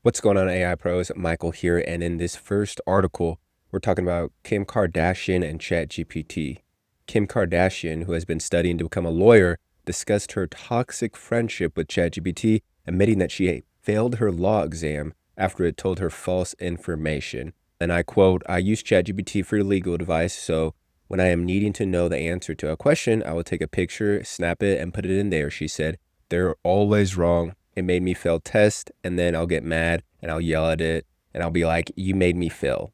What's going on, AI pros? Michael here, and in this first article, we're talking about Kim Kardashian and ChatGPT. Kim Kardashian, who has been studying to become a lawyer, discussed her toxic friendship with ChatGPT, admitting that she failed her law exam after it told her false information. And I quote, "I use ChatGPT for legal advice, so when I am needing to know the answer to a question, I will take a picture, snap it, and put it in there," she said. "They're always wrong. It made me fail test, and then I'll get mad and I'll yell at it and I'll be like, you made me fail."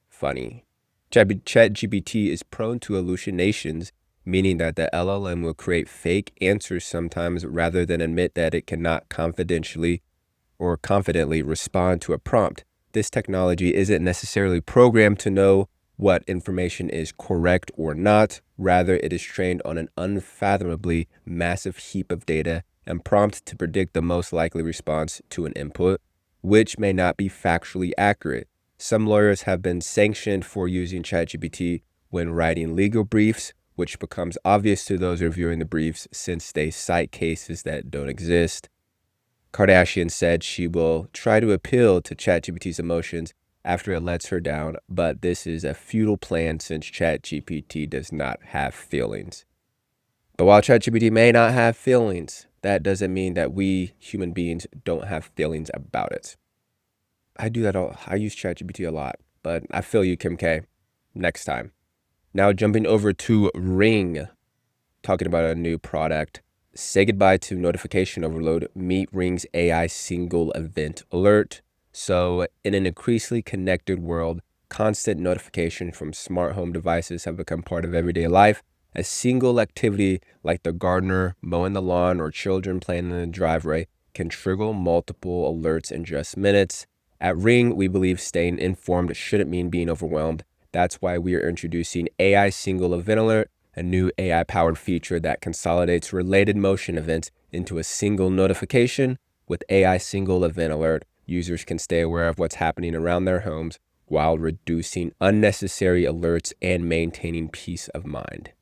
Funny. ChatGPT is prone to hallucinations, meaning that the LLM will create fake answers sometimes rather than admit that it cannot confidentially or confidently respond to a prompt. This technology isn't necessarily programmed to know what information is correct or not. Rather, it is trained on an unfathomably massive heap of data and prompt to predict the most likely response to an input, which may not be factually accurate. Some lawyers have been sanctioned for using ChatGPT when writing legal briefs, which becomes obvious to those reviewing the briefs since they cite cases that don't exist. Kardashian said she will try to appeal to ChatGPT's emotions after it lets her down, but this is a futile plan since ChatGPT does not have feelings. But while ChatGPT may not have feelings, that doesn't mean that we human beings don't have feelings about it. I do that all. I use ChatGPT a lot, but I feel you, Kim K. Next time. Now jumping over to Ring, talking about a new product. Say goodbye to notification overload. Meet Ring's AI single event alert. So in an increasingly connected world, constant notification from smart home devices have become part of everyday life. A single activity like the gardener mowing the lawn or children playing in the driveway can trigger multiple alerts in just minutes. At Ring, we believe staying informed shouldn't mean being overwhelmed. That's why we are introducing AI Single Event Alert, a new AI-powered feature that consolidates related motion events into a single notification. With AI Single Event Alert, users can stay aware of what's happening around their homes while reducing unnecessary alerts and maintaining peace of mind.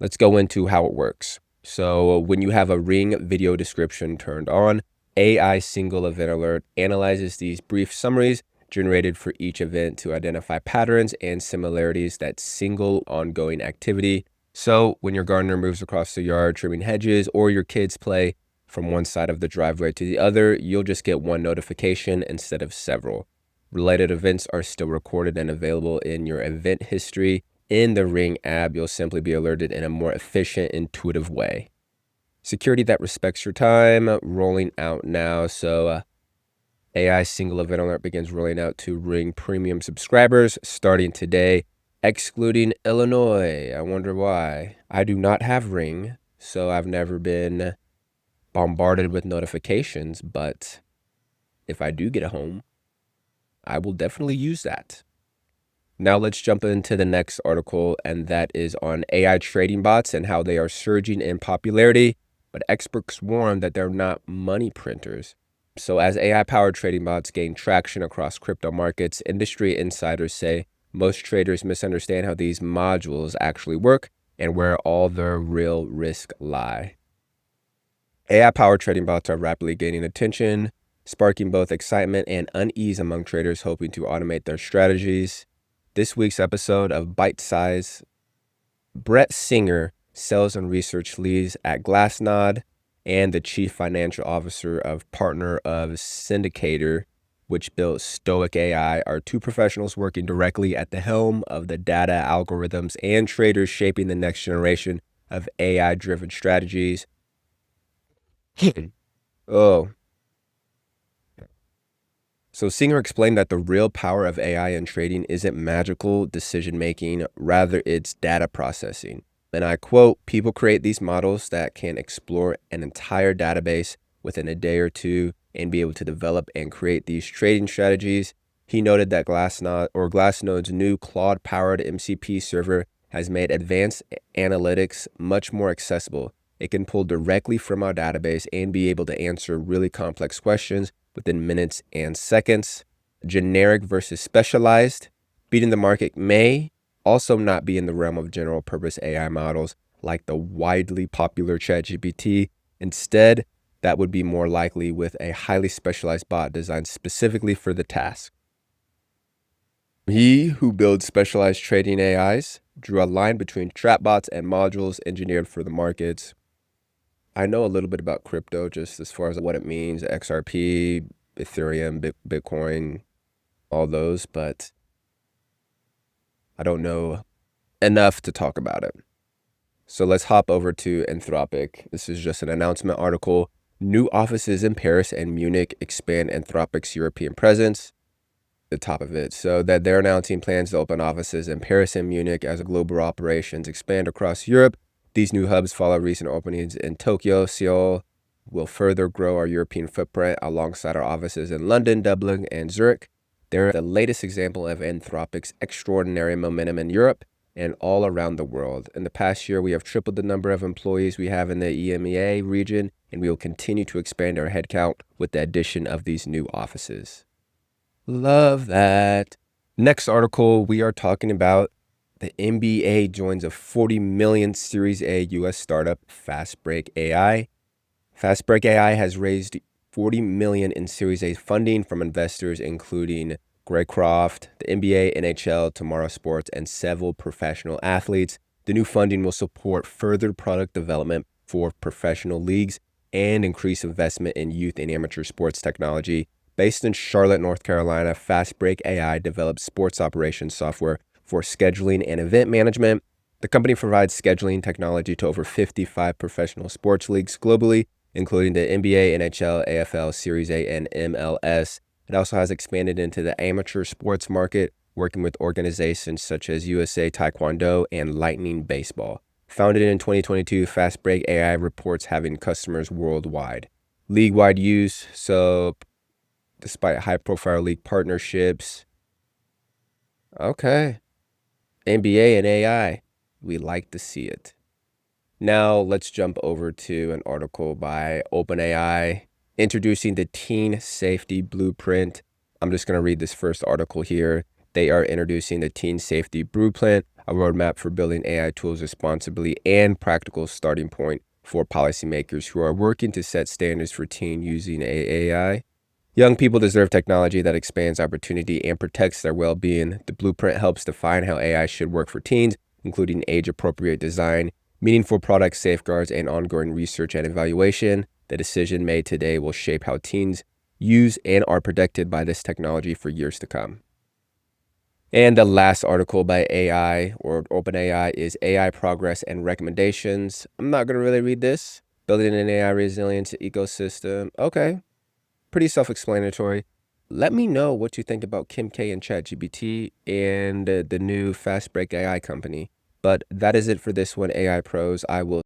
Let's go into how it works. So when you have a Ring video description turned on, AI Single Event Alert analyzes these brief summaries generated for each event to identify patterns and similarities that single ongoing activity. So when your gardener moves across the yard trimming hedges, or your kids play from one side of the driveway to the other, you'll just get one notification instead of several. Related events are still recorded and available in your event history. In the Ring app, you'll simply be alerted in a more efficient, intuitive way. Security that respects your time, rolling out now. So AI Single Event Alert begins rolling out to Ring Premium subscribers starting today, excluding Illinois. I wonder why. I do not have Ring, so I've never been bombarded with notifications, but if I do get a home, I will definitely use that. Now let's jump into the next article, and that is on AI trading bots and how they are surging in popularity, but experts warn that they're not money printers. So as AI-powered trading bots gain traction across crypto markets, industry insiders say most traders misunderstand how these modules actually work and where all the real risk lie. AI-powered trading bots are rapidly gaining attention, sparking both excitement and unease among traders hoping to automate their strategies. This week's episode of Bite Size, Brett Singer, sales and research leads at Glassnode, and the chief financial officer of partner of Syndicator, which built Stoic AI, are two professionals working directly at the helm of the data algorithms and traders shaping the next generation of AI-driven strategies. Oh. So Singer explained that the real power of AI in trading isn't magical decision-making, rather it's data processing. And I quote, "People create these models that can explore an entire database within a day or two and be able to develop and create these trading strategies." He noted that Glassnode's new Claude-powered MCP server has made advanced analytics much more accessible. It can pull directly from our database and be able to answer really complex questions within minutes and seconds. Generic versus specialized. Beating the market may also not be in the realm of general purpose AI models like the widely popular ChatGPT. Instead, that would be more likely with a highly specialized bot designed specifically for the task. He who builds specialized trading AIs drew a line between chatbots and modules engineered for the markets. I know a little bit about crypto just as far as what it means, XRP, Ethereum, Bitcoin, all those, but I don't know enough to talk about it. So let's hop over to Anthropic. This is just an announcement article. New offices in Paris and Munich expand Anthropic's European presence. The top of it. So that they're announcing plans to open offices in Paris and Munich as global operations expand across Europe. These new hubs follow recent openings in Tokyo. Seoul will further grow our European footprint alongside our offices in London, Dublin, and Zurich. They're the latest example of Anthropic's extraordinary momentum in Europe and all around the world. In the past year, we have tripled the number of employees we have in the EMEA region, and we will continue to expand our headcount with the addition of these new offices. Love that. Next article, we are talking about the NBA joins a 40 million Series A US startup, Fastbreak AI. Fastbreak AI has raised 40 million in Series A funding from investors including Greg Croft, the NBA, NHL, Tomorrow Sports, and several professional athletes. The new funding will support further product development for professional leagues and increase investment in youth and amateur sports technology. Based in Charlotte, North Carolina, Fastbreak AI develops sports operations software for scheduling and event management. The company provides scheduling technology to over 55 professional sports leagues globally, including the NBA, NHL, AFL, Series A, and MLS. It also has expanded into the amateur sports market, working with organizations such as USA Taekwondo and Lightning Baseball. Founded in 2022, Fastbreak AI reports having customers worldwide. League-wide use, so despite high-profile league partnerships. Okay. NBA and AI. We like to see it. Now let's jump over to an article by OpenAI introducing the Teen Safety Blueprint. I'm just going to read this first article here. They are introducing the Teen Safety Blueprint, a roadmap for building AI tools responsibly and practical starting point for policymakers who are working to set standards for teen using AI. Young people deserve technology that expands opportunity and protects their well-being. The blueprint helps define how AI should work for teens, including age-appropriate design, meaningful product safeguards, and ongoing research and evaluation. The decision made today will shape how teens use and are protected by this technology for years to come. And the last article by AI or OpenAI is AI Progress and Recommendations. I'm not going to really read this. Building an AI resilience ecosystem. Okay. Pretty self-explanatory. Let me know what you think about Kim K and ChatGPT and the new Fastbreak AI company. But that is it for this one, AI Pros. I will